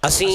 ਅਸੀਂ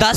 10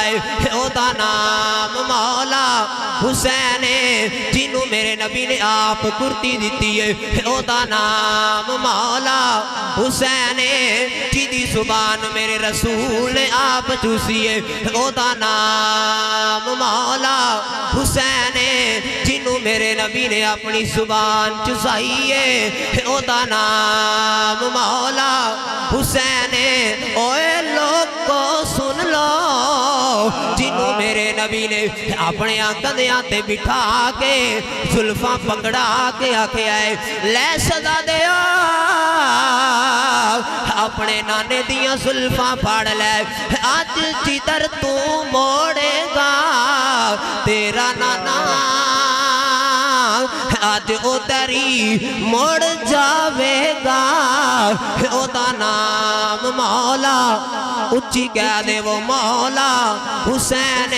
ہے او دا نام مولا حسین ہے جنہوں میرے نبی نے آپ کرتی دیتی ہے او دا نام مولا حسین ہے جدی زبان میرے رسول نے آپ چوسی ہے او دا نام مولا حسین ہے جنہوں میرے نبی نے اپنی زبان چسائی ہے او دا نام مولا حسین ہے اوے لوگ کو سن لو جنہوں میرے نبی نے اپنے کندھیاں تے بٹھا کے زلفاں پکڑا کے آکے آئے لے صدا دیا اپنے نانے دیاں زلفاں پھاڑ لے آج جدھر تو موڑے گا تیرا نانا آج ادھری مڑ جاوے گا او دا نام مولا اچھی کہہ دے وہ مولا حسین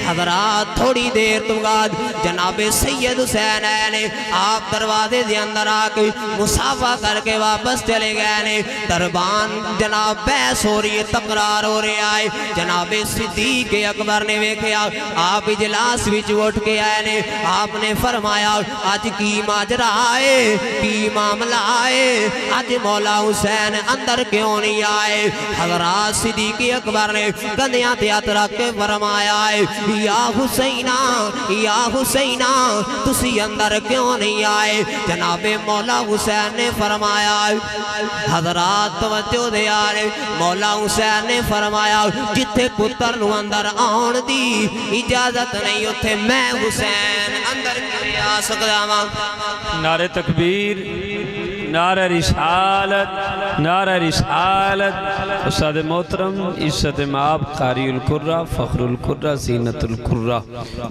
حضرات تھوڑی دیر تو بعد جناب سید حسین نے آپ دروازے دے اندر آکے مصافہ کر کے واپس چلے گئے نے دربان جناب بحث ہو رہی ہے تقرار ہو رہے آئے جناب صدیق اکبر نے ویکھیا آپ اجلاس وچ اٹھ کے آئے نے آپ نے فرمایا آج کی ماجرا آئے کی معاملہ آئے آج مولا حسین اندر کیوں نہیں آئے حضرات صدیق اکبر نے کندھیاں تے ہاتھ رکھ کے فرمایا ہے یا حسینہ تسی اندر کیوں نہیں آئے جناب مولا حسین نے فرمایا حضرات توجہ دے آرے مولا حسین نے فرمایا جتھے پتر نو اندر آن دی اجازت نہیں اتھے میں حسین اندر کیوں آ سکتا ہوں نعرہ تکبیر نعرہ رسالت استاد محترم عزت مآب قاری القرہ فخر القرہ زینت القرہ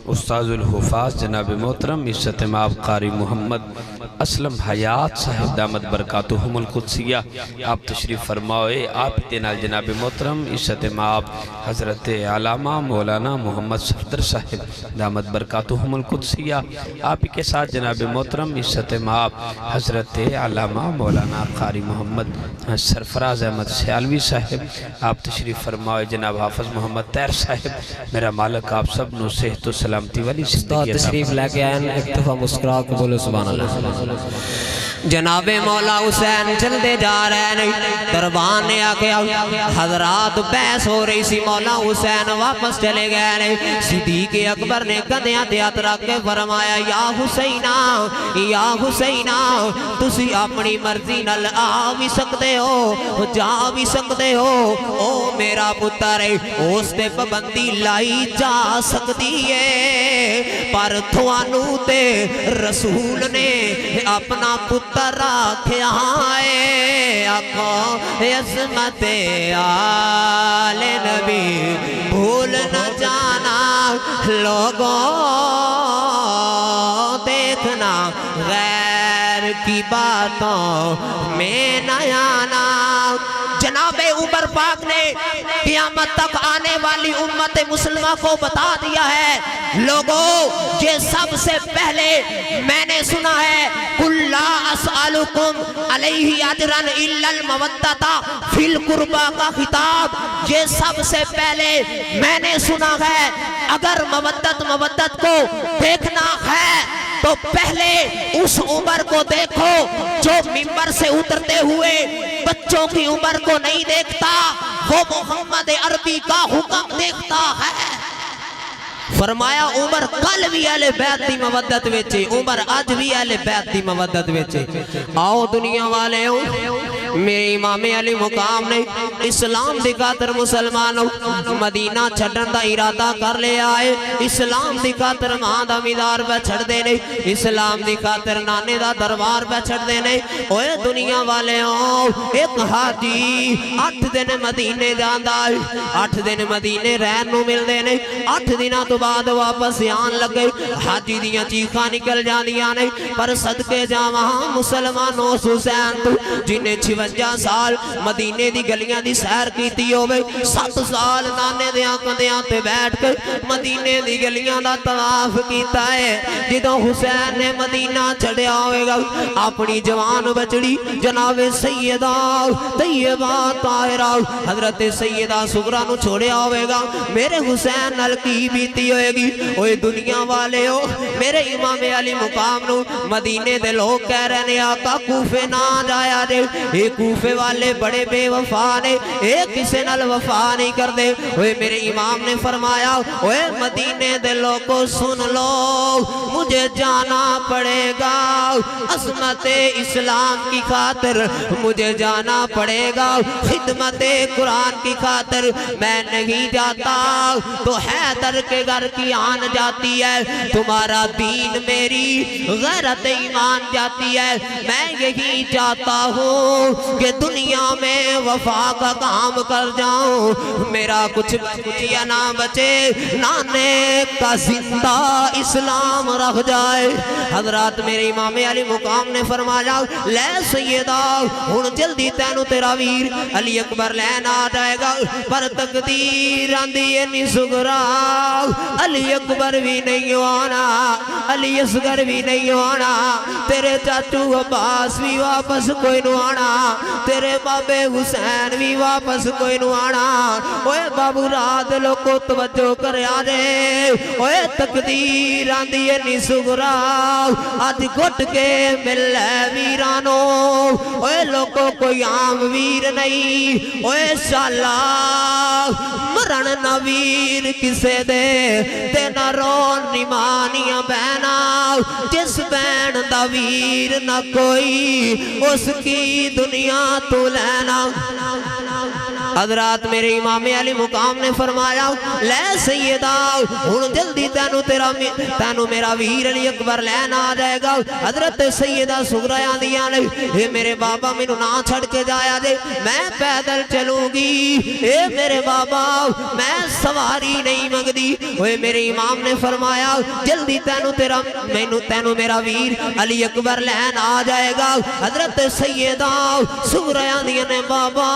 استاذ الحفاظ جناب محترم عزت مآب قاری محمد اسلم حیات صاحب دامت برکاتہم القدسیہ آپ تشریف فرمائے آپ تینال جناب محترم عزت مآب حضرت علامہ مولانا محمد صفدر صاحب دامت برکاتہم القدسیہ آپ کے ساتھ جناب محترم عزت مآب حضرت علامہ مولانا قاری محمد سرفراز احمد سیالوی صاحب آپ تشریف فرمائے جناب حافظ محمد تیر صاحب میرا مالک آپ سب نو صحت و سلامتی والی زندگی تشریف لے کے آئین ایک دفعہ مسکرا کے بولو سبحان اللہ جناب مولا حسین چلتے جا رہے ہیں دربان نے آکے حضرات بحث ہو رہی سی مولا حسین واپس چلے گئے ہیں صدیق اکبر نے کندھیاں تے ہاتھ رکھ کے فرمایا یا حسینہ تسی اپنی مرضی نال آ بھی سکتے ہو جا بھی سکتے ہو او میرا پتر ہے اس تے پابندی لائی جا سکتی ہے پر تھوانو تے رسول نے اپنا پتر راکھیا ہے آقا عظمت آل نبی بھول نہ جانا لوگوں دیکھنا غیر کی باتوں میں نہ آنا جناب عمر پاک نے قیامت تک آنے والی امت مسلمہ کو بتا دیا ہے لوگوں یہ سب سے پہلے میں نے سنا ہے قُلْ لَا أَسْأَلُكُمْ عَلَيْهِ أَجْرًا إِلَّا الْمَوَدَّةَ فِي الْقُرْبَى کا خطاب یہ سب سے پہلے میں نے سنا ہے اگر مودت کو دیکھنا ہے تو پہلے اس عمر کو دیکھو جو منبر سے اترتے ہوئے بچوں کی عمر کو نہیں دیکھتا وہ محمد عربی کا حکم دیکھتا ہے فرمایا عمر کل بھی اہل بیت دی مودت ویچے عمر آج بھی اہل بیت دی مودت ویچے آؤ دنیا والے ہو میرے امام علی مقام نے اسلام دی خاطر مسلمانوں مدینہ چھڑن دا ارادہ کر لے آئے اسلام دی خاطر ماں دا میدار پہ چھڑ دینے اسلام دی خاطر نانے دا دربار پہ چھڑ دینے اوے دنیا والے ہوں ایک حاجی 8 دن مدینے جاندہ 8 دن مدینے رہن نو مل دینے 8 دنہ تو بعد واپس آن لگے حاجی دیاں چیخاں نکل جاندیاں نے پر صدقے جا وہاں مسلمانوں حسین تو جنہیں 56 سال مدینے دی گلیاں دی سیر کیتی ہوے 7 سال نانے دیاں کندیاں تے بیٹھ کے مدینے دی گلیاں دا طواف کیتا ہے جدوں حسین نے مدینہ چھڑیا ہوئے گا اپنی جوان بچڑی جناب سیدہ طیبہ طاہرہ حضرت سیدہ سغرا نو چھوڑیا ہوئے گا میرے حسین نال کی بیتی ہوئے گی اوے دنیا والے ہو میرے امام علی مقام نو مدینے دے لوگ کہہ رہے نے آقا کوفے نہ جایا دے اے کوفے والے بڑے بے وفا نے اے کسے نال وفا نہیں کر دے اوے میرے امام نے فرمایا اوے مدینے دے لوگوں سن لو مجھے جانا پڑے گا عظمت اسلام کی خاطر مجھے جانا پڑے گا خدمت قرآن کی خاطر میں نہیں جاتا تو حیدر کے گھر کی آن جاتی ہے تمہارا دین میری غیرت ایمان جاتی ہے میں یہی چاہتا ہوں کہ دنیا میں وفا کا کام کر جاؤں میرا کچھ یا نہ بچے نانے کا زندہ اسلام رکھ جائے حضرات میرے امام علی مقام نے فرمایا لے سیدہ ہن جلدی تینو تیرا ویر علی اکبر لین آ جائے گا پر تقدیر آندی ہے نی سغرا علی اکبر بھی نہیں آنا علی اصغر بھی نہیں آنا تیرے چاچو عباس بھی واپس کوئی نو آنا تیرے بابے حسین بھی واپس کوئی نو آنا اوے بابو رات لوگو توجہ کر آجے اوے تقدیر آندی ہے نی سغرا آج گھٹ کے مل ہے ویرانو اوے لوگو کوئی عام ویر نہیں اوے شالا مرن نہ ویر کسے دے تے نہ رون نمانیاں بہنا جس بین دا ویر نہ کوئی اس کی دنیا تو لینا حضرات میرے امام علی مقام نے فرمایا لے سیدہ ہن جلدی تینو میرا ویر علی اکبر لینا آ جائے گا حضرت سیدہ سغرا آندیاں نے اے میرے بابا مینوں نہ چھڑ کے جایا جے میں پیدل چلوں گی اے میرے بابا میں سواری نہیں منگدی اوے میرے امام نے فرمایا جلدی تینو میرا ویر علی اکبر لین آ جائے گا حضرت سیدہ سغرا آندیاں نے بابا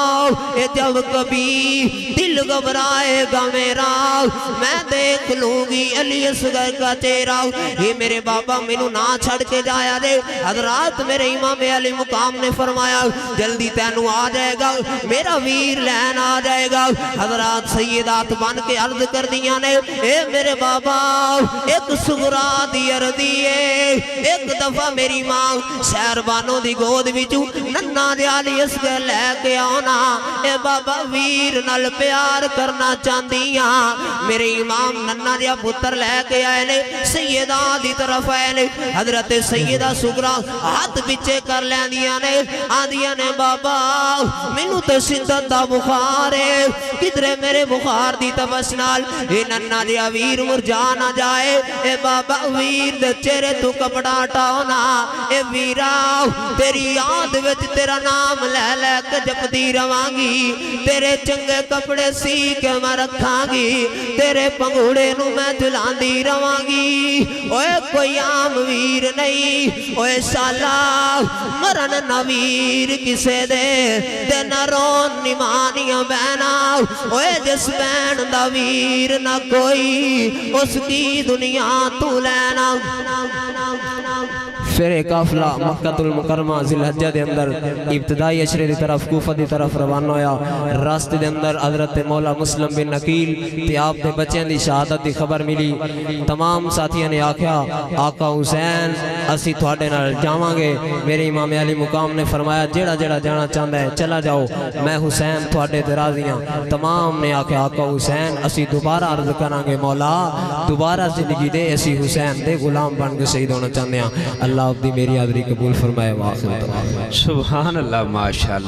اے جب کبھی دل گھبرائے گا میرا میں دیکھ لوں گی علی اصغر کا چہرہ یہ میرے بابا مینوں نہ چھڑ کے جایا دے حضرات میرے امام علی مقام نے فرمایا جلدی تینو آ جائے گا میرا ویر لین آ جائے گا حضرات سیدات بن کے عرض کر دیاں نے اے میرے بابا ایک سغرا دی عرضی ہے ایک دفعہ میری ماں شہربانوں دی گود وچوں ننّا دے علی اصغر لے کے آنا اے بابا ویر نال پیار کرنا چاندیاں میرے امام ننّا دیا پتر لے کے آئے نے سیدہ دی طرف آئے نے حضرت سیدہ سغرا ہاتھ بچے کر لیندیاں نے آندیاں نے بابا مینوں تے شدت دا بخار ہے کدھرے میرے بخار دی تبس نال اے ننّا دیا ویر مرجا نہ جائے اے بابا ویر دے چہرے تو کپڑا ہٹاؤنا اے ویرا تیری یاد وچ تیرا نام لے لے کے جپدی روانگی تیرے چنگے کپڑے سی کے میں رکھاں گی تیرے پنگوڑے نو میں جلاندی روانگی اوے کوئی عام ویر نہیں اوے شالا مرن نہ ویر کسے دے نہ رون نمانیاں بہنا اوے جس بین دا ویر نہ کوئی اس کی دنیا تو لینا پھر ایک قافلہ مکہ المکرمہ ذی الحجہ دے اندر ابتدائی اشرے دی طرف کوفہ دی طرف روانہ ہویا راستے دے اندر حضرت مولا مسلم بن نقیل تے آپ دے بچیاں دی شہادت دی خبر ملی تمام ساتھیاں نے آکھیا آقا حسین اسی تھوڑے نال جاواں گے میرے امام علی مقام نے فرمایا جیڑا جیڑا جانا چاہندا ہے چلا جاؤ میں حسین تھوڑے تے راضی ہاں تمام نے آکھیا آقا حسین اسی دوبارہ عرض کراں گے مولا دوبارہ زندگی دے اسی حسین دے غلام بن کے شہید ہونا چاہندے ہاں اللہ اپنی میری حاضری قبول فرمائے واخر سبحان اللہ ماشاءاللہ